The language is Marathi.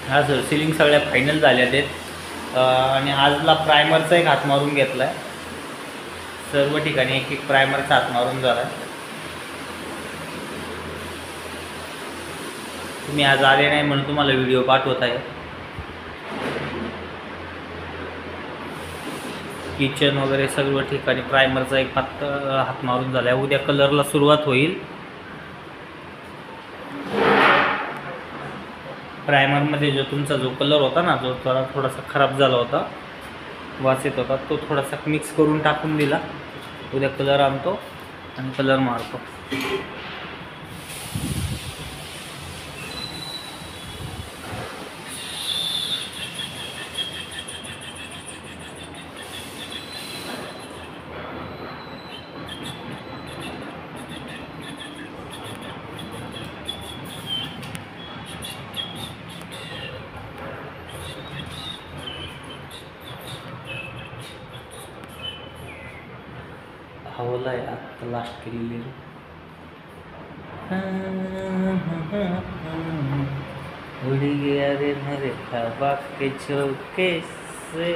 हा सर सिलिंग सगळ्या फायनल झाल्या आहेत आणि आजला प्रायमरचा एक हात मारून घेतला आहे. सर्व ठिकाणी एक एक प्रायमरचा हात मारून झाला आहे. तुम्ही आज आले नाही म्हणून तुम्हाला व्हिडिओ पाठवत आहे. किचन वगैरे सर्व ठिकाणी प्रायमरचा एक हात मारून झाला आहे. उद्या कलरला सुरुवात होईल. प्रायमरमध्ये जो तुमचा जो कलर होता ना, जो थोडासा खराब झाला होता, वास येत होता, तो थोडासा मिक्स करून टाकून दिला. उद्या कलर आणतो आणि कलर मारतो. हवला आहे आता लास्ट केलेली. उड़ गया रे मेरे ख्वाब के झोंके से.